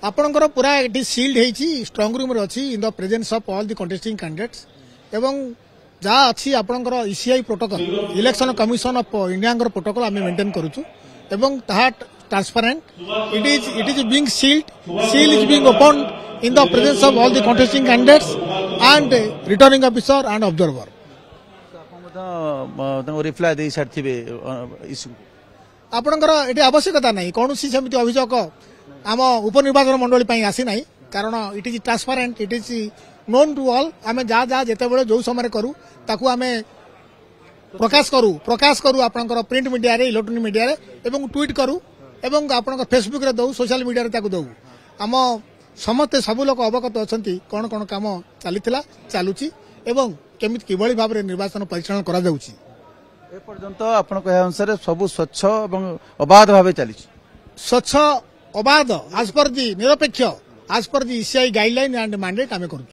आपणकर पूरा ये सील्ड होती स्ट्रंग रूम अच्छी in the presence of all the contesting candidates एवं जहाँ अच्छी आपणकर ECI protocol election commission of India protocol आम मेंटेन करूँ एवं ताहा transparent it is being seal is being open in the presence of all the contesting candidates and returning officer and observer. Reply दे सारथिबे इशू आपणकर एटी आवश्यकता नहीं कौन सेमती अभियोग आम उपनिर्वाचन मंडली पर आसी ना कारण it is transparent it is known to all आम जहाँ जहाँ जिते जो समय करूँ ताकू आम प्रकाश करू आपणकर प्रिंट मीडिया रे इलेक्ट्रोनिक मीडिया रे एवं ट्वीट करू एवं आपणकर फेसबुक रे दऊ सोशल मीडिया रे ताकू दऊ आम समस्ते सबू लोक अवगत अच्छा कौन कौन कम चलुची एवं केमिति किभली भाव में निर्वाचन परिचालन करा जाउची एपर्यंत आपण कहे अनुसार सब स्वच्छ एवं अबाध भाव चली स्वच्छ अबाध आज पर दी निरपेक्ष आज पर दी ईसीआई गाइडलाइन एंड मैंडेट आम करूँ।